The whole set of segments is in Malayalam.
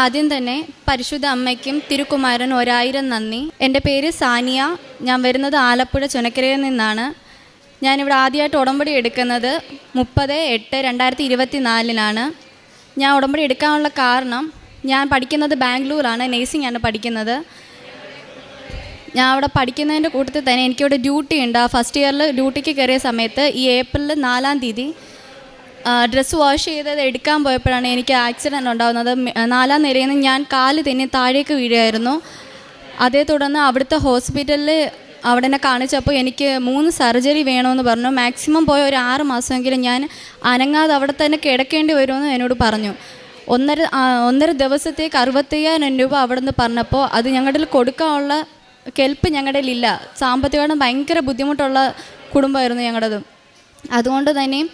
ആദ്യം തന്നെ പരിശുദ്ധ അമ്മയ്ക്കും തിരുക്കുമാരൻ 1000 നന്ദി. എൻ്റെ പേര് സാനിയ. ഞാൻ വരുന്നത് ആലപ്പുഴ ചുനക്കരയിൽ നിന്നാണ്. ഞാനിവിടെ ആദ്യമായിട്ട് ഉടമ്പടി എടുക്കുന്നത് 30/8/2024 ഞാൻ ഉടമ്പടി എടുക്കാനുള്ള കാരണം, ഞാൻ പഠിക്കുന്നത് ബാംഗ്ലൂരാണ്, നേഴ്സിംഗ് ആണ് പഠിക്കുന്നത്. ഞാൻ അവിടെ പഠിക്കുന്നതിൻ്റെ കൂട്ടത്തിൽ തന്നെ എനിക്കിവിടെ ഡ്യൂട്ടി ഉണ്ട്. ആ ഫസ്റ്റ് ഇയറിൽ ഡ്യൂട്ടിക്ക് കയറിയ സമയത്ത് ഈ ഏപ്രിൽ 4-ാം തീയതി ഡ്രസ്സ് വാഷ് ചെയ്തത് എടുക്കാൻ പോയപ്പോഴാണ് എനിക്ക് ആക്സിഡൻറ്റ് ഉണ്ടാകുന്നത്. 4-ാം നിലയിൽ നിന്ന് ഞാൻ കാല് തെന്നി താഴേക്ക് വീഴുമായിരുന്നു. അതേ തുടർന്ന് അവിടുത്തെ ഹോസ്പിറ്റലിൽ അവിടെ എന്നെ കാണിച്ചപ്പോൾ എനിക്ക് 3 സർജറി വേണമെന്ന് പറഞ്ഞു. മാക്സിമം പോയ ഒരു 6 മാസമെങ്കിലും ഞാൻ അനങ്ങാതെ അവിടെ തന്നെ കിടക്കേണ്ടി വരുമെന്ന് എന്നോട് പറഞ്ഞു. ഒന്നര ദിവസത്തേക്ക് 65,000 രൂപ അവിടെ നിന്ന് പറഞ്ഞപ്പോൾ അത് ഞങ്ങളുടെ കൊടുക്കാനുള്ള കെൽപ്പ് ഞങ്ങളുടെ ഇല്ല. സാമ്പത്തികമായിട്ട് ഭയങ്കര ബുദ്ധിമുട്ടുള്ള കുടുംബമായിരുന്നു ഞങ്ങളുടേത്. അതുകൊണ്ട് തന്നെയും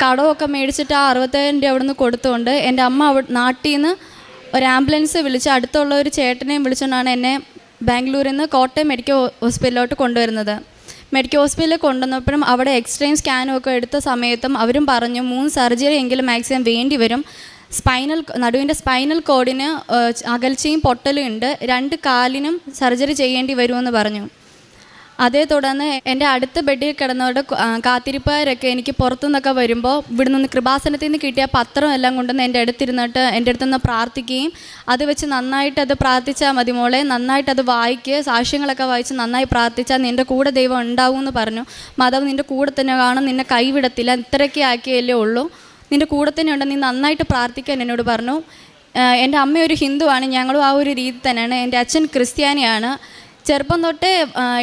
കടമൊക്കെ മേടിച്ചിട്ട് ആ 60,000 രൂപ അവിടെ നിന്ന് കൊടുത്തുകൊണ്ട് എൻ്റെ അമ്മ നാട്ടിൽ നിന്ന് ഒരു ആംബുലൻസ് വിളിച്ച് അടുത്തുള്ള ഒരു ചേട്ടനെയും വിളിച്ചുകൊണ്ടാണ് എന്നെ ബാംഗ്ലൂരിൽ നിന്ന് കോട്ടയം മെഡിക്കൽ ഹോസ്പിറ്റലിലോട്ട് കൊണ്ടുവരുന്നത്. മെഡിക്കൽ ഹോസ്പിറ്റലിൽ കൊണ്ടുവന്നപ്പോഴും അവിടെ എക്സ്റേയും സ്കാനും ഒക്കെ എടുത്ത സമയത്തും അവരും പറഞ്ഞു 3 സർജറി എങ്കിലും മാക്സിമം വേണ്ടി വരും. നടുവിൻ്റെ സ്പൈനൽ കോഡിന് അകൽച്ചയും പൊട്ടലും ഉണ്ട്. 2 കാലിനും സർജറി ചെയ്യേണ്ടി വരുമെന്ന് പറഞ്ഞു. അതേ തുടർന്ന് എൻ്റെ അടുത്ത ബെഡിൽ കിടന്നവരുടെ കാത്തിരിപ്പുകാരൊക്കെ എനിക്ക് പുറത്തുനിന്നൊക്കെ വരുമ്പോൾ ഇവിടെ നിന്ന് കൃപാസനത്തിൽ നിന്ന് കിട്ടിയ പത്രം എല്ലാം കൊണ്ടുവന്ന് എൻ്റെ അടുത്തിരുന്നിട്ട് എൻ്റെ അടുത്തുനിന്ന് പ്രാർത്ഥിക്കുകയും അത് വെച്ച് നന്നായിട്ട് അത് പ്രാർത്ഥിച്ചാൽ മതി മോളെ, നന്നായിട്ട് അത് വായിക്കുക, സാക്ഷ്യങ്ങളൊക്കെ വായിച്ച് നന്നായി പ്രാർത്ഥിച്ചാൽ നിൻ്റെ കൂടെ ദൈവം ഉണ്ടാവും എന്ന് പറഞ്ഞു. മാതാവ് നിൻ്റെ കൂടെ തന്നെ കാണും, നിന്നെ കൈവിടത്തില്ല, ഇത്രയൊക്കെ ആക്കിയല്ലേ ഉള്ളൂ, നിൻ്റെ കൂടെ തന്നെ ഉണ്ട്, നീ നന്നായിട്ട് പ്രാർത്ഥിക്കാൻ എന്നോട് പറഞ്ഞു. എൻ്റെ അമ്മ ഒരു ഹിന്ദുവാണ്, ഞങ്ങളും ആ ഒരു രീതി തന്നെയാണ്. എൻ്റെ അച്ഛൻ ക്രിസ്ത്യാനിയാണ്. ചെറുപ്പം തൊട്ടേ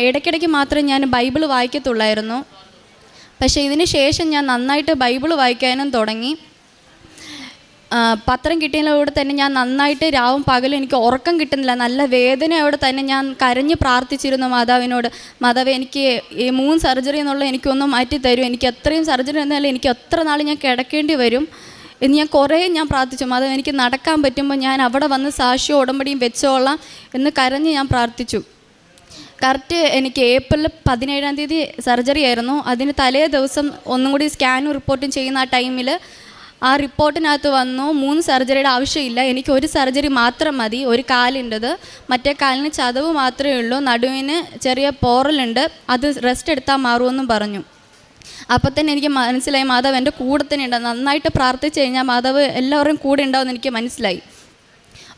ഇടയ്ക്കിടയ്ക്ക് മാത്രമേ ഞാൻ ബൈബിൾ വായിക്കത്തുള്ളായിരുന്നു. പക്ഷേ ഇതിന് ശേഷം ഞാൻ നന്നായിട്ട് ബൈബിൾ വായിക്കാനും തുടങ്ങി. പത്രം കിട്ടിയതിലൂടെ തന്നെ ഞാൻ നന്നായിട്ട് രാവും പകലും എനിക്ക് ഉറക്കം കിട്ടുന്നില്ല, നല്ല വേദനയോടെ തന്നെ ഞാൻ കരഞ്ഞ് പ്രാർത്ഥിച്ചിരുന്നു മാതാവിനോട്. മാതാവ് എനിക്ക് ഈ 3 സർജറി എന്നുള്ളത് എനിക്കൊന്നും മാറ്റി തരും, എനിക്ക് എത്രയും സർജറി എന്നാലും എനിക്ക് എത്ര നാൾ ഞാൻ കിടക്കേണ്ടി വരും എന്ന് ഞാൻ പ്രാർത്ഥിച്ചു. മാതാവ് എനിക്ക് നടക്കാൻ പറ്റുമ്പോൾ ഞാൻ അവിടെ വന്ന് സാക്ഷിയും ഉടമ്പടിയും വെച്ചോളാം എന്ന് കരഞ്ഞ് ഞാൻ പ്രാർത്ഥിച്ചു. കറക്റ്റ് എനിക്ക് ഏപ്രിൽ 17-ാം തീയതി സർജറി ആയിരുന്നു. അതിന് തലേ ദിവസം ഒന്നും കൂടി സ്കാനും റിപ്പോർട്ടും ചെയ്യുന്ന ആ ടൈമിൽ ആ റിപ്പോർട്ടിനകത്ത് വന്നു 3 സർജറിയുടെ ആവശ്യമില്ല, എനിക്ക് 1 സർജറി മാത്രം മതി, ഒരു കാലിൻ്റെത്, മറ്റേ കാലിന് ചതവ് മാത്രമേ ഉള്ളൂ, നടുവിന് ചെറിയ പോറലുണ്ട്, അത് റെസ്റ്റ് എടുത്താൽ മാറുമെന്നും പറഞ്ഞു. അപ്പോൾ തന്നെ എനിക്ക് മനസ്സിലായി മാതാവ് എൻ്റെ കൂടെ തന്നെ ഉണ്ട്. നന്നായിട്ട് പ്രാർത്ഥിച്ചു കഴിഞ്ഞാൽ മാതാവ് എല്ലാവരും കൂടെ ഉണ്ടാവുമെന്ന് എനിക്ക് മനസ്സിലായി.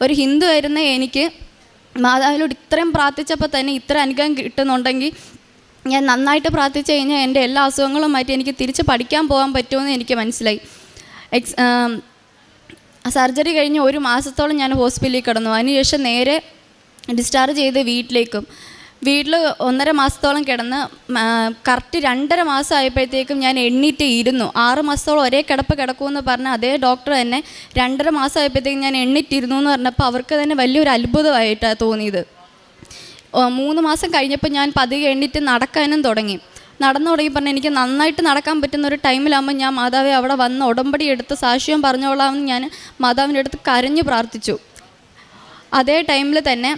ഒരു ഹിന്ദു ആയിരുന്ന എനിക്ക് മാതാവിനോട് ഇത്രയും പ്രാർത്ഥിച്ചപ്പോൾ തന്നെ ഇത്ര അനുഗ്രഹം കിട്ടുന്നുണ്ടെങ്കിൽ ഞാൻ നന്നായിട്ട് പ്രാർത്ഥിച്ചു കഴിഞ്ഞാൽ എൻ്റെ എല്ലാ അസുഖങ്ങളും മാറ്റി എനിക്ക് തിരിച്ച് പഠിക്കാൻ പോകാൻ പറ്റുമെന്ന് എനിക്ക് മനസ്സിലായി. സർജറി കഴിഞ്ഞ് 1 മാസത്തോളം ഞാൻ ഹോസ്പിറ്റലിൽ കിടന്നു. അതിനുശേഷം നേരെ ഡിസ്ചാർജ് ചെയ്ത് വീട്ടിൽ 1.5 മാസത്തോളം കിടന്ന് കറക്റ്റ് 2.5 മാസം ആയപ്പോഴത്തേക്കും ഞാൻ എണ്ണീറ്റ് ഇരുന്നു. 6 മാസത്തോളം ഒരേ കിടക്കുമെന്ന് പറഞ്ഞ അതേ ഡോക്ടർ തന്നെ 2.5 മാസം ആയപ്പോഴത്തേക്കും ഞാൻ എണ്ണീറ്റിരുന്നു എന്ന് പറഞ്ഞപ്പോൾ അവർക്ക് തന്നെ വലിയൊരു അത്ഭുതമായിട്ടാണ് തോന്നിയത്. 3 മാസം കഴിഞ്ഞപ്പോൾ ഞാൻ പതിയെ എണ്ണീറ്റ് നടക്കാനും തുടങ്ങി പറഞ്ഞാൽ എനിക്ക് നന്നായിട്ട് നടക്കാൻ പറ്റുന്ന ഒരു ടൈമിലാകുമ്പോൾ ഞാൻ മാതാവെ അവിടെ വന്ന് ഉടമ്പടി എടുത്ത് സാക്ഷ്യം പറഞ്ഞോളാമെന്ന് ഞാൻ മാതാവിൻ്റെ അടുത്ത് കരഞ്ഞ് പ്രാർത്ഥിച്ചു. അതേ ടൈമിൽ തന്നെ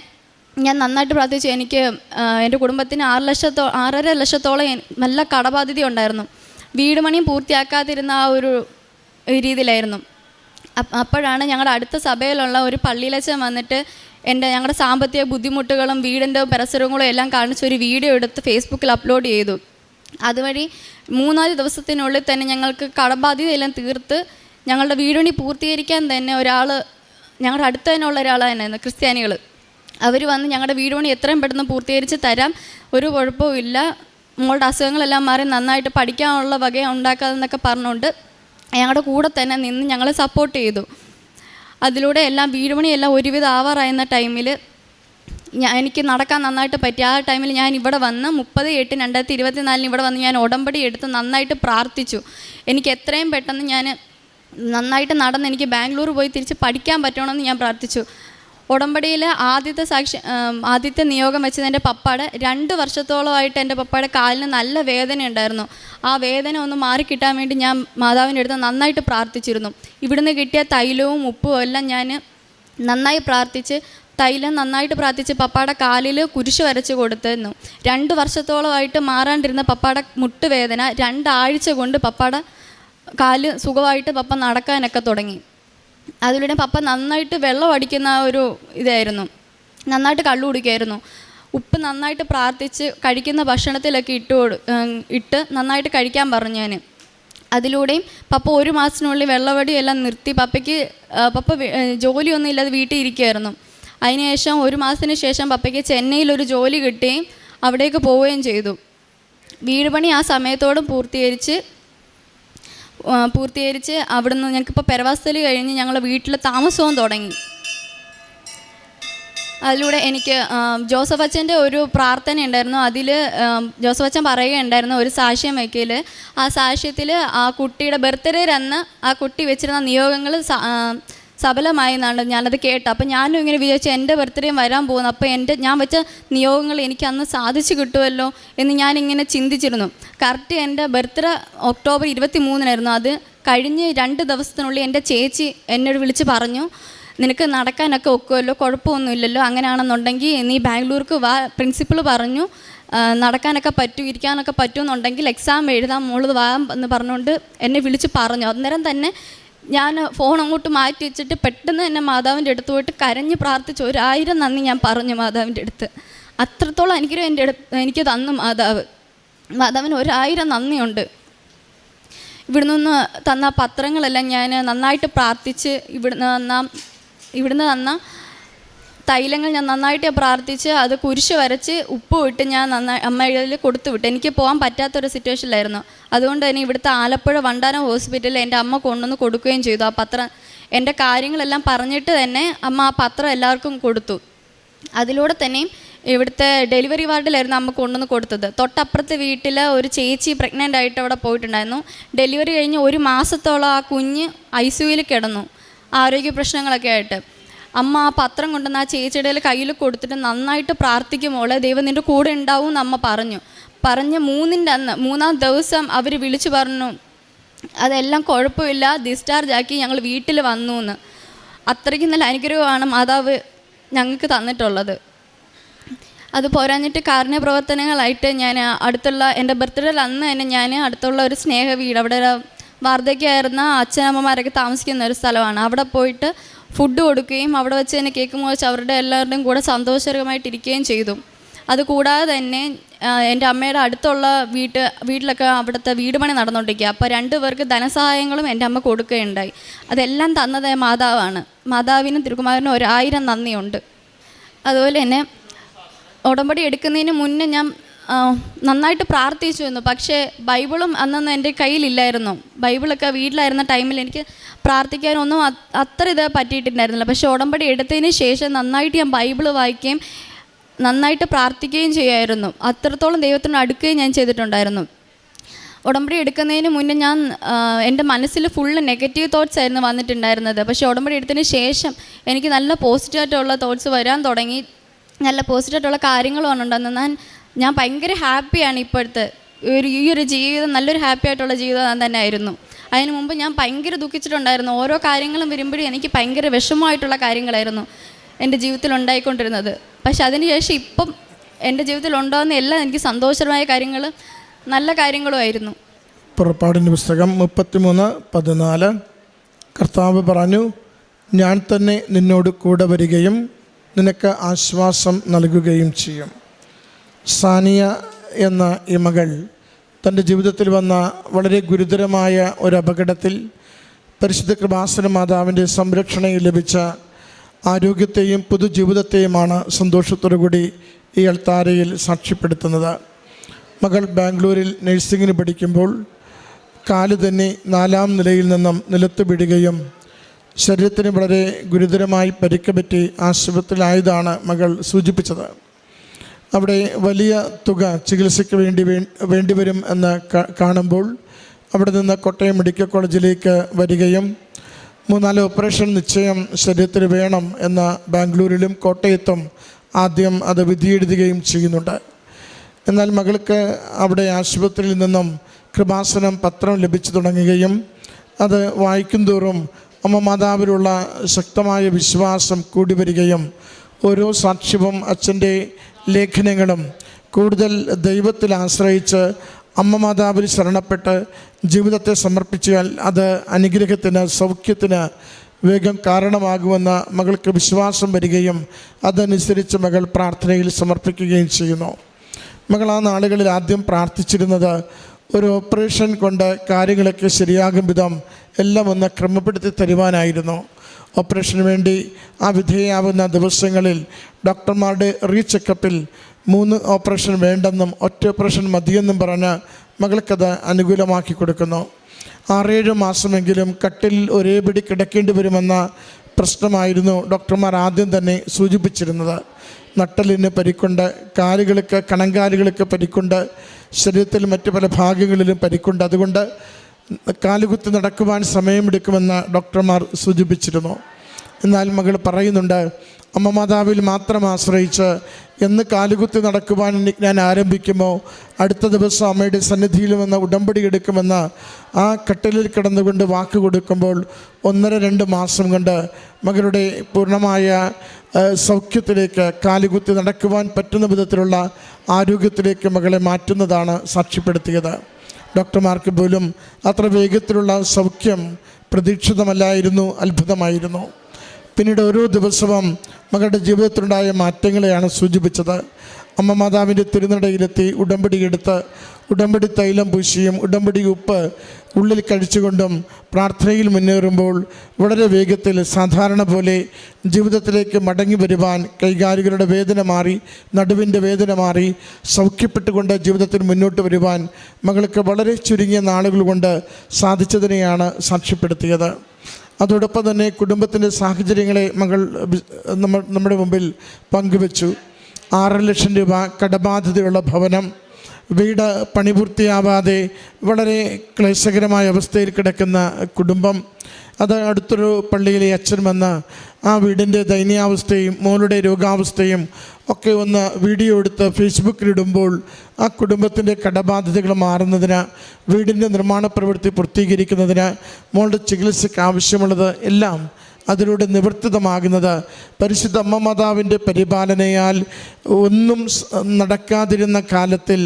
ഞാൻ നന്നായിട്ട് പ്രാർത്ഥിച്ചു. എനിക്ക് എൻ്റെ കുടുംബത്തിന് 6.5 ലക്ഷത്തോളം നല്ല കടബാധ്യത ഉണ്ടായിരുന്നു. വീട് പണിയും പൂർത്തിയാക്കാതിരുന്ന ആ ഒരു രീതിയിലായിരുന്നു. അപ്പോഴാണ് ഞങ്ങളുടെ അടുത്ത സഭയിലുള്ള ഒരു പള്ളിയിലച്ഛൻ വന്നിട്ട് ഞങ്ങളുടെ സാമ്പത്തിക ബുദ്ധിമുട്ടുകളും വീടിൻ്റെ പരിസരങ്ങളും എല്ലാം കാണിച്ച് ഒരു വീഡിയോ എടുത്ത് ഫേസ്ബുക്കിൽ അപ്ലോഡ് ചെയ്തു. അതുവഴി 3-4 ദിവസത്തിനുള്ളിൽ തന്നെ ഞങ്ങൾക്ക് കടബാധ്യതയെല്ലാം തീർത്ത് ഞങ്ങളുടെ വീട് പണി പൂർത്തീകരിക്കാൻ തന്നെ ഞങ്ങളുടെ അടുത്ത് തന്നെയുള്ള ഒരാളായിരുന്നു ക്രിസ്ത്യാനികൾ. അവർ വന്ന് ഞങ്ങളുടെ വീട് പണി എത്രയും പെട്ടെന്ന് പൂർത്തീകരിച്ച് തരാം, ഒരു കുഴപ്പമില്ല, മോളുടെ അസുഖങ്ങളെല്ലാം മാറി നന്നായിട്ട് പഠിക്കാനുള്ള വക ഉണ്ടാക്കാതെന്നൊക്കെ പറഞ്ഞുകൊണ്ട് ഞങ്ങളുടെ കൂടെ തന്നെ നിന്ന് ഞങ്ങളെ സപ്പോർട്ട് ചെയ്തു. അതിലൂടെ എല്ലാം വീട് പണിയെല്ലാം ഒരുവിധം ആവാറായിരുന്ന ടൈമിൽ എനിക്ക് നടക്കാൻ നന്നായിട്ട് പറ്റി. ആ ടൈമിൽ ഞാൻ ഇവിടെ വന്ന് 30/8/2024 ഇവിടെ വന്ന് ഞാൻ ഉടമ്പടി എടുത്ത് നന്നായിട്ട് പ്രാർത്ഥിച്ചു. എനിക്ക് എത്രയും പെട്ടെന്ന് ഞാൻ നന്നായിട്ട് നടന്ന് എനിക്ക് ബാംഗ്ലൂർ പോയി തിരിച്ച് പഠിക്കാൻ പറ്റണമെന്ന് ഞാൻ പ്രാർത്ഥിച്ചു. ഉടമ്പടിയിൽ ആദ്യത്തെ നിയോഗം വെച്ചത് എൻ്റെ പപ്പാടെ 2 വർഷത്തോളമായിട്ട് എൻ്റെ പപ്പായുടെ കാലിന് നല്ല വേദന ഉണ്ടായിരുന്നു. ആ വേദന ഒന്ന് മാറിക്കിട്ടാൻ വേണ്ടി ഞാൻ മാതാവിൻ്റെ അടുത്ത് നന്നായിട്ട് പ്രാർത്ഥിച്ചിരുന്നു. ഇവിടുന്ന് കിട്ടിയ തൈലവും ഉപ്പും എല്ലാം ഞാൻ നന്നായി നന്നായിട്ട് പ്രാർത്ഥിച്ച് പപ്പായുടെ കാലിൽ കുരിശ് വരച്ച് കൊടുത്തിരുന്നു. 2 വർഷത്തോളമായിട്ട് മാറാണ്ടിരുന്ന പപ്പായുടെ മുട്ടുവേദന 2 ആഴ്ച കൊണ്ട് പപ്പായുടെ കാല് സുഖമായിട്ട് പപ്പ നടക്കാനൊക്കെ തുടങ്ങി. അതിലൂടെ പപ്പ നന്നായിട്ട് വെള്ളം അടിക്കുന്ന ഒരു ഇതായിരുന്നു, നന്നായിട്ട് കള്ളു കുടിക്കുമായിരുന്നു. ഉപ്പ് നന്നായിട്ട് പ്രാർത്ഥിച്ച് കഴിക്കുന്ന ഭക്ഷണത്തിലൊക്കെ ഇട്ട് നന്നായിട്ട് കഴിക്കാൻ പറഞ്ഞു ഞാൻ. അതിലൂടെയും പപ്പ 1 മാസത്തിനുള്ളിൽ വെള്ളവടിയെല്ലാം നിർത്തി. പപ്പ ജോലിയൊന്നും ഇല്ലാതെ വീട്ടിൽ ഇരിക്കുമായിരുന്നു. അതിനുശേഷം 1 മാസത്തിന് ശേഷം പപ്പയ്ക്ക് ചെന്നൈയിലൊരു ജോലി കിട്ടുകയും അവിടേക്ക് പോവുകയും ചെയ്തു. വീട് പണി ആ സമയത്തോടും പൂർത്തീകരിച്ച് അവിടുന്ന് ഞങ്ങൾക്കിപ്പോൾ പെരവാസത്തിൽ കഴിഞ്ഞ് ഞങ്ങൾ വീട്ടിൽ താമസവും തുടങ്ങി. അതിലൂടെ എനിക്ക് ജോസഫ് അച്ഛൻ്റെ ഒരു പ്രാർത്ഥന ഉണ്ടായിരുന്നു. അതിൽ ജോസഫ് അച്ഛൻ പറയുകയുണ്ടായിരുന്നു ഒരു സാക്ഷ്യം വയ്ക്കൽ. ആ സാക്ഷ്യത്തിൽ ആ കുട്ടിയുടെ ബർത്ത്ഡേ അന്ന് ആ കുട്ടി വെച്ചിരുന്ന നിയോഗങ്ങൾ സഫലമായി എന്നാണ് ഞാനത് കേട്ടത്. അപ്പോൾ ഞാനും ഇങ്ങനെ വിചാരിച്ചു എൻ്റെ ബർത്ത്ഡേയും വരാൻ പോകുന്നു, അപ്പോൾ ഞാൻ വെച്ച നിയോഗങ്ങൾ എനിക്ക് അന്ന് സാധിച്ചു കിട്ടുമല്ലോ എന്ന് ഞാനിങ്ങനെ ചിന്തിച്ചിരുന്നു. കറക്റ്റ് എൻ്റെ ബർത്ത്ഡേ ഒക്ടോബർ 23 അത് കഴിഞ്ഞ് 2 ദിവസത്തിനുള്ളിൽ എൻ്റെ ചേച്ചി എന്നോട് വിളിച്ച് പറഞ്ഞു, നിനക്ക് നടക്കാനൊക്കെ ഒക്കുമല്ലോ, കുഴപ്പമൊന്നുമില്ലല്ലോ, അങ്ങനെയാണെന്നുണ്ടെങ്കിൽ നീ ബാംഗ്ലൂർക്ക് വാ. പ്രിൻസിപ്പൾ പറഞ്ഞു നടക്കാനൊക്കെ പറ്റും, ഇരിക്കാനൊക്കെ പറ്റുമെന്നുണ്ടെങ്കിൽ എക്സാം എഴുതാൻ മോള് വാ എന്ന് പറഞ്ഞുകൊണ്ട് എന്നെ വിളിച്ച് പറഞ്ഞു. അന്നേരം തന്നെ ഞാൻ ഫോൺ അങ്ങോട്ട് മാറ്റി വെച്ചിട്ട് പെട്ടെന്ന് തന്നെ മാതാവിൻ്റെ അടുത്ത് പോയിട്ട് കരഞ്ഞ് പ്രാർത്ഥിച്ചു. 1000 നന്ദി ഞാൻ പറഞ്ഞു മാതാവിൻ്റെ അടുത്ത്. അത്രത്തോളം എനിക്ക് തന്നു മാതാവിന് 1000 നന്ദിയുണ്ട്. ഇവിടുന്ന് തന്ന പത്രങ്ങളെല്ലാം ഞാൻ നന്നായിട്ട് പ്രാർത്ഥിച്ച് ഇവിടുന്ന് തന്ന തൈലങ്ങൾ ഞാൻ നന്നായിട്ട് പ്രാർത്ഥിച്ച് അത് കുരിശ് വരച്ച് ഉപ്പ് ഇട്ട് ഞാൻ അമ്മയിൽ കൊടുത്തു വിട്ടു. എനിക്ക് പോകാൻ പറ്റാത്തൊരു സിറ്റുവേഷനിലായിരുന്നു. അതുകൊണ്ട് തന്നെ ഇവിടുത്തെ ആലപ്പുഴ വണ്ടാനം ഹോസ്പിറ്റലിൽ എൻ്റെ അമ്മ കൊണ്ടുവന്ന് കൊടുക്കുകയും ചെയ്തു. ആ പത്രം എൻ്റെ കാര്യങ്ങളെല്ലാം പറഞ്ഞിട്ട് തന്നെ അമ്മ ആ പത്രം എല്ലാവർക്കും കൊടുത്തു. അതിലൂടെ തന്നെയും ഇവിടുത്തെ ഡെലിവറി വാർഡിലായിരുന്നു അമ്മ കൊണ്ടുവന്ന് കൊടുത്തത്. തൊട്ടപ്പുറത്തെ വീട്ടിൽ ഒരു ചേച്ചി പ്രഗ്നൻ്റ് ആയിട്ട് അവിടെ പോയിട്ടുണ്ടായിരുന്നു. ഡെലിവറി കഴിഞ്ഞ് 1 മാസത്തോളം ആ കുഞ്ഞ് ICUവിൽ കിടന്നു, ആരോഗ്യ പ്രശ്നങ്ങളൊക്കെ ആയിട്ട്. അമ്മ ആ പത്രം കൊണ്ടുവന്ന് ആ ചേച്ചിയുടെ കയ്യിൽ കൊടുത്തിട്ട് നന്നായിട്ട് പ്രാർത്ഥിക്കുമ്പോൾ ദൈവം നിൻ്റെ കൂടെ ഉണ്ടാവും എന്ന് അമ്മ പറഞ്ഞ് 3-ാം ദിവസം അവർ വിളിച്ചു പറഞ്ഞു അതെല്ലാം കുഴപ്പമില്ല, ഡിസ്ചാർജ് ആക്കി ഞങ്ങൾ വീട്ടിൽ വന്നു എന്ന്. അത്രയ്ക്ക് നല്ല അനുഗ്രഹമാണ് മാതാവ് ഞങ്ങൾക്ക് തന്നിട്ടുള്ളത്. അത് പോരാഞ്ഞിട്ട് കാരുണ്യ പ്രവർത്തനങ്ങളായിട്ട് ഞാൻ അടുത്തുള്ള എൻ്റെ ബർത്ത്ഡേ അന്ന് തന്നെ ഞാൻ അടുത്തുള്ള ഒരു സ്നേഹ വീട്, അവിടെ വാർദ്ധക്യമായിരുന്ന അച്ഛനമ്മമാരൊക്കെ താമസിക്കുന്ന ഒരു സ്ഥലമാണ്, അവിടെ പോയിട്ട് ഫുഡ് കൊടുക്കുകയും അവിടെ വെച്ച് തന്നെ കേക്ക് മുറിച്ച് അവരുടെ എല്ലാവരുടെയും കൂടെ സന്തോഷകരമായിട്ടിരിക്കുകയും ചെയ്തു. അതുകൂടാതെ തന്നെ എൻ്റെ അമ്മയുടെ അടുത്തുള്ള വീട്ടിലൊക്കെ അവിടുത്തെ വീട് പണി നടന്നുകൊണ്ടിരിക്കുക. അപ്പോൾ 2 പേർക്ക് ധനസഹായങ്ങളും എൻ്റെ അമ്മ കൊടുക്കുകയുണ്ടായി. അതെല്ലാം തന്നത് മാതാവാണ്. മാതാവിനും തിരുക്കുമാരനും 1000 നന്ദിയുണ്ട്. അതുപോലെ തന്നെ ഉടമ്പടി എടുക്കുന്നതിന് മുന്നേ ഞാൻ നന്നായിട്ട് പ്രാർത്ഥിച്ചു വന്നു. പക്ഷേ ബൈബിളും അന്നൊന്നും എൻ്റെ കയ്യിലില്ലായിരുന്നു. ബൈബിളൊക്കെ വീട്ടിലായിരുന്ന ടൈമിൽ എനിക്ക് പ്രാർത്ഥിക്കാനൊന്നും അത്ര ഇത് പറ്റിയിട്ടുണ്ടായിരുന്നില്ല. പക്ഷേ ഉടമ്പടി എടുത്തതിന് ശേഷം നന്നായിട്ട് ഞാൻ ബൈബിള് വായിക്കുകയും നന്നായിട്ട് പ്രാർത്ഥിക്കുകയും ചെയ്യുമായിരുന്നു. അത്രത്തോളം ദൈവത്തിനോട് അടുക്കുകയും ഞാൻ ചെയ്തിട്ടുണ്ടായിരുന്നു. ഉടമ്പടി എടുക്കുന്നതിന് മുന്നേ ഞാൻ എൻ്റെ മനസ്സിൽ ഫുള്ള് നെഗറ്റീവ് തോട്ട്സ് ആയിരുന്നു വന്നിട്ടുണ്ടായിരുന്നത്. പക്ഷേ ഉടമ്പടി എടുത്തതിന് ശേഷം എനിക്ക് നല്ല പോസിറ്റീവായിട്ടുള്ള തോട്ട്സ് വരാൻ തുടങ്ങി, നല്ല പോസിറ്റീവായിട്ടുള്ള കാര്യങ്ങളുമാണ് ഉണ്ടാകുന്നത്. ഞാൻ ഭയങ്കര ഹാപ്പിയാണ്. ഇപ്പോഴത്തെ ഈ ഒരു ജീവിതം നല്ലൊരു ഹാപ്പി ആയിട്ടുള്ള ജീവിതം തന്നെ ആയിരുന്നു. അതിന് മുമ്പ് ഞാൻ ഭയങ്കര ദുഃഖിച്ചിട്ടുണ്ടായിരുന്നു. ഓരോ കാര്യങ്ങളും വരുമ്പോഴും എനിക്ക് ഭയങ്കര വിഷമമായിട്ടുള്ള കാര്യങ്ങളായിരുന്നു എൻ്റെ ജീവിതത്തിൽ ഉണ്ടായിക്കൊണ്ടിരുന്നത്. പക്ഷെ അതിനുശേഷം ഇപ്പം എൻ്റെ ജീവിതത്തിൽ ഉണ്ടാകുന്ന എല്ലാം എനിക്ക് സന്തോഷകരമായ കാര്യങ്ങൾ, നല്ല കാര്യങ്ങളുമായിരുന്നു. പുറപ്പാടിൻ്റെ പുസ്തകം 33:14 കർത്താവ് പറഞ്ഞു, ഞാൻ തന്നെ നിന്നോട് കൂടെ വരികയും നിനക്ക് ആശ്വാസം നൽകുകയും ചെയ്യും. സാനിയ എന്ന ഈ മകൾ തൻ്റെ ജീവിതത്തിൽ വന്ന വളരെ ഗുരുതരമായ ഒരു അപകടത്തിൽ പരിശുദ്ധ കൃപാസന മാതാവിൻ്റെ സംരക്ഷണയിൽ ലഭിച്ച ആരോഗ്യത്തെയും പുതുജീവിതത്തെയുമാണ് സന്തോഷത്തോടു കൂടി ഈ അൾത്താരയിൽ സാക്ഷ്യപ്പെടുത്തുന്നത്. മകൾ ബാംഗ്ലൂരിൽ നഴ്സിംഗിന് പഠിക്കുമ്പോൾ കാല് തന്നെ 4-ാം നിലയിൽ നിന്നും നിലത്ത് വീഴുകയും ശരീരത്തിന് വളരെ ഗുരുതരമായി പരിക്ക് പറ്റി ആശുപത്രിയിലായതാണ് മകൾ സൂചിപ്പിച്ചത്. അവിടെ വലിയ തുക ചികിത്സയ്ക്ക് വേണ്ടിവരും എന്ന് കാണുമ്പോൾ അവിടെ നിന്ന് കോട്ടയം മെഡിക്കൽ കോളേജിലേക്ക് വരികയും 3-4 ഓപ്പറേഷൻ നിശ്ചയം ശരീരത്തിൽ വേണം എന്ന ബാംഗ്ലൂരിലും കോട്ടയത്തും ആദ്യം അത് വിധിയെഴുതുകയും ചെയ്യുന്നുണ്ട്. എന്നാൽ മകൾക്ക് അവിടെ ആശുപത്രിയിൽ നിന്നും കൃപാസനം പത്രം ലഭിച്ചു തുടങ്ങുകയും അത് വായിക്കും തോറും അമ്മ മാതാവിലുള്ള ശക്തമായ വിശ്വാസം കൂടി വരികയും ഓരോ സാക്ഷ്യവും അച്ഛൻ്റെ ലേഖനങ്ങളും കൂടുതൽ ദൈവത്തിൽ ആശ്രയിച്ച് അമ്മ മാതാവിൽ ശരണപ്പെട്ട് ജീവിതത്തെ സമർപ്പിച്ചാൽ അത് അനുഗ്രഹത്തിന്, സൗഖ്യത്തിന് വേഗം കാരണമാകുമെന്ന് മകൾക്ക് വിശ്വാസം വരികയും അതനുസരിച്ച് മകൾ പ്രാർത്ഥനയിൽ സമർപ്പിക്കുകയും ചെയ്യുന്നു. മകൾ ആ നാളുകളിൽ ആദ്യം പ്രാർത്ഥിച്ചിരുന്നത് ഒരു ഓപ്പറേഷൻ കൊണ്ട് കാര്യങ്ങളൊക്കെ ശരിയാകും വിധം എല്ലാം ഒന്ന് ക്രമപ്പെടുത്തി തരുവാനായിരുന്നു. ഓപ്പറേഷന് വേണ്ടി ആ വിധേയാവുന്ന ദിവസങ്ങളിൽ ഡോക്ടർമാരുടെ റീചെക്കപ്പിൽ 3 ഓപ്പറേഷൻ വേണ്ടെന്നും ഒറ്റ ഓപ്പറേഷൻ മതിയെന്നും പറഞ്ഞ് മകൾക്കത് അനുകൂലമാക്കി കൊടുക്കുന്നു. 6-7 മാസമെങ്കിലും കട്ടിലിൽ ഒരേ പിടി കിടക്കേണ്ടി വരുമെന്ന പ്രശ്നമായിരുന്നു ഡോക്ടർമാർ ആദ്യം തന്നെ സൂചിപ്പിച്ചിരുന്നത്. നട്ടലിന് പരിക്കുണ്ട്, കാലുകൾക്ക് കണങ്കാലുകൾക്ക് പരിക്കുണ്ട്, ശരീരത്തിൽ മറ്റു പല ഭാഗങ്ങളിലും പരിക്കുണ്ട്. അതുകൊണ്ട് കാലുകുത്തി നടക്കുവാൻ സമയമെടുക്കുമെന്ന് ഡോക്ടർമാർ സൂചിപ്പിച്ചിരുന്നു. എന്നാൽ മകൾ പറയുന്നുണ്ട്, അമ്മ മാതാവിൽ മാത്രം ആശ്രയിച്ച് എന്ന് കാലുകുത്തി നടക്കുവാൻ ഞാൻ ആരംഭിക്കുമോ അടുത്ത ദിവസം അമ്മയുടെ സന്നിധിയിൽ വന്ന് ഉടമ്പടി എടുക്കുമെന്ന് ആ കട്ടിലിൽ കിടന്നുകൊണ്ട് വാക്ക് കൊടുക്കുമ്പോൾ 1-2 മാസം കൊണ്ട് മകളുടെ പൂർണ്ണമായ സൗഖ്യത്തിലേക്ക്, കാലുകുത്തി നടക്കുവാൻ പറ്റുന്ന വിധത്തിലുള്ള ആരോഗ്യത്തിലേക്ക് മകളെ മാറ്റുന്നതാണ് സാക്ഷ്യപ്പെടുത്തിയത്. ഡോക്ടർമാർക്ക് പോലും അത്ര വേഗത്തിലുള്ള സൗഖ്യം പ്രതീക്ഷിതമല്ലായിരുന്നു, അത്ഭുതമായിരുന്നു. പിന്നീട് ഓരോ ദിവസവും മകളുടെ ജീവിതത്തിലുണ്ടായ മാറ്റങ്ങളെയാണ് സൂചിപ്പിച്ചത്. അമ്മ മാതാവിൻ്റെ തിരുനടയിലെത്തി ഉടമ്പടിയെടുത്ത് ഉടമ്പടി തൈലം പൂശിയും ഉടമ്പടി ഉപ്പ് ഉള്ളിൽ കഴിച്ചുകൊണ്ടും പ്രാർത്ഥനയിൽ മുന്നേറുമ്പോൾ വളരെ വേഗത്തിൽ സാധാരണ പോലെ ജീവിതത്തിലേക്ക് മടങ്ങി വരുവാൻ, കൈകാലുകളുടെ വേദന മാറി, നടുവിൻ്റെ വേദന മാറി, സൗഖ്യപ്പെട്ടുകൊണ്ട് ജീവിതത്തിൽ മുന്നോട്ട് വരുവാൻ മകൾക്ക് വളരെ ചുരുങ്ങിയ നാളുകൾ കൊണ്ട് സാധിച്ചതിനെയാണ് സാക്ഷ്യപ്പെടുത്തിയത്. അതോടൊപ്പം തന്നെ കുടുംബത്തിൻ്റെ സാഹചര്യങ്ങളെ മകൾ നമ്മുടെ മുമ്പിൽ പങ്കുവച്ചു. 6 ലക്ഷം രൂപ കടബാധ്യതയുള്ള ഭവനം, വീട് പണിപൂർത്തിയാവാതെ വളരെ ക്ലേശകരമായ അവസ്ഥയിൽ കിടക്കുന്ന കുടുംബം, അത് അടുത്തൊരു പള്ളിയിലെ അച്ഛൻ വന്ന് ആ വീടിൻ്റെ ദയനീയാവസ്ഥയും മോളുടെ രോഗാവസ്ഥയും ഒക്കെ ഒന്ന് വീഡിയോ എടുത്ത് ഫേസ്ബുക്കിലിടുമ്പോൾ ആ കുടുംബത്തിൻ്റെ കടബാധ്യതകൾ മാറുന്നതിന്, വീടിൻ്റെ നിർമ്മാണ പ്രവൃത്തി പൂർത്തീകരിക്കുന്നതിന്, മോളുടെ ചികിത്സയ്ക്ക് ആവശ്യമുള്ളത് എല്ലാം അതിലൂടെ നിവർത്തിതമാകുന്നത് പരിശുദ്ധ അമ്മ മാതാവിൻ്റെ പരിപാലനയാൽ ഒന്നും നടക്കാതിരുന്ന കാലത്തിൽ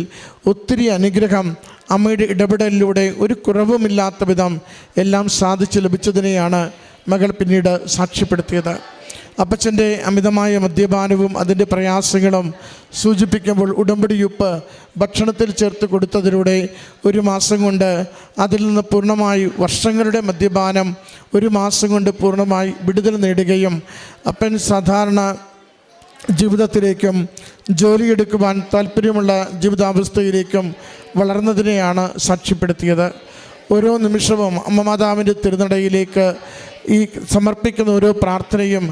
ഒത്തിരി അനുഗ്രഹം അമ്മയുടെ ഇടപെടലിലൂടെ ഒരു കുറവുമില്ലാത്ത വിധം എല്ലാം സാധിച്ചു ലഭിച്ചതിനെയാണ് മകൾ പിന്നീട് സാക്ഷ്യപ്പെടുത്തിയത്. അപ്പച്ചൻ്റെ അമിതമായ മദ്യപാനവും അതിൻ്റെ പ്രയാസങ്ങളും സൂചിപ്പിക്കുമ്പോൾ ഉടമ്പടിയുപ്പ് ഭക്ഷണത്തിൽ ചേർത്ത് കൊടുത്തതിലൂടെ 1 മാസം കൊണ്ട് അതിൽ നിന്ന് പൂർണ്ണമായി വർഷങ്ങളുടെ മദ്യപാനം 1 മാസം കൊണ്ട് പൂർണ്ണമായി വിടുതൽ നേടുകയും അപ്പൻ സാധാരണ ജീവിതത്തിലേക്കും ജോലിയെടുക്കുവാൻ താല്പര്യമുള്ള ജീവിതാവസ്ഥയിലേക്കും വളർന്നതിനെയാണ് സാക്ഷ്യപ്പെടുത്തിയത്. ഓരോ നിമിഷവും അമ്മ മാതാവിൻ്റെ തിരുനടയിലേക്ക് ഈ സമർപ്പിക്കുന്ന ഓരോ പ്രാർത്ഥനയും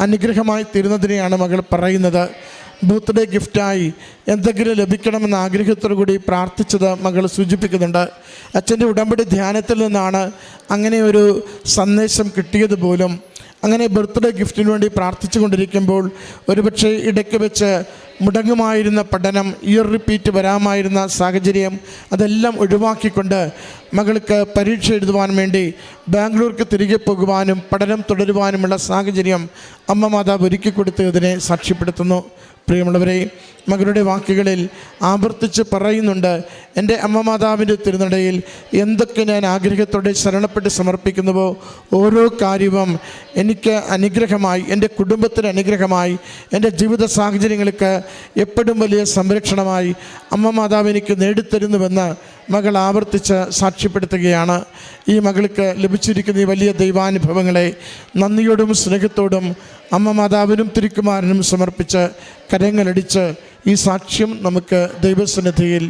അനുഗ്രഹമായി തീരുന്നതിനെയാണ് മകൾ പറയുന്നത്. ബർത്ത്ഡേ ഗിഫ്റ്റായി എന്തെങ്കിലും ലഭിക്കണമെന്ന ആഗ്രഹത്തോടു കൂടി പ്രാർത്ഥിച്ചത് മകൾ സൂചിപ്പിക്കുന്നുണ്ട്. അച്ഛൻ്റെ ഉടമ്പടി ധ്യാനത്തിൽ നിന്നാണ് അങ്ങനെ ഒരു സന്ദേശം കിട്ടിയത് പോലും. അങ്ങനെ ബർത്ത്ഡേ ഗിഫ്റ്റിന് വേണ്ടി പ്രാർത്ഥിച്ചു കൊണ്ടിരിക്കുമ്പോൾ ഒരുപക്ഷെ ഇടയ്ക്ക് വെച്ച് മുടങ്ങുമായിരുന്ന പഠനം, ഇയർ റിപ്പീറ്റ് വരാമായിരുന്ന സാഹചര്യം അതെല്ലാം ഒഴിവാക്കിക്കൊണ്ട് മകൾക്ക് പരീക്ഷ എഴുതുവാൻ വേണ്ടി ബാംഗ്ലൂർക്ക് തിരികെ പോകുവാനും പഠനം തുടരുവാനുമുള്ള സാഹചര്യം അമ്മ മാതാവ് ഒരുക്കി കൊടുത്തതിനെ സാക്ഷ്യപ്പെടുത്തുന്നു. പ്രിയമുള്ളവരെ, മകളുടെ വാക്കുകളിൽ ആവർത്തിച്ച് പറയുന്നുണ്ട്, എൻ്റെ അമ്മ മാതാവിൻ്റെ തിരുനടയിൽ എന്തൊക്കെ ഞാൻ ആഗ്രഹത്തോടെ ശരണപ്പെട്ട് സമർപ്പിക്കുന്നുവോ ഓരോ കാര്യവും എനിക്ക് അനുഗ്രഹമായി, എൻ്റെ കുടുംബത്തിന് അനുഗ്രഹമായി, എൻ്റെ ജീവിത സാഹചര്യങ്ങൾക്ക് എപ്പോഴും വലിയ സംരക്ഷണമായി അമ്മ മാതാവ് എനിക്ക് നേടിത്തരുന്നുവെന്ന് മകൾ ആവർത്തിച്ച് സാക്ഷ്യപ്പെടുത്തുകയാണ്. ഈ മകൾക്ക് ലഭിച്ചിരിക്കുന്ന ഈ വലിയ ദൈവാനുഭവങ്ങളെ നന്ദിയോടും സ്നേഹത്തോടും അമ്മ മാതാവിനും തിരുക്കുമാരനും സമർപ്പിച്ച് കരങ്ങളടിച്ച് ഈ സാക്ഷ്യം നമുക്ക് ദൈവസന്നിധിയിൽ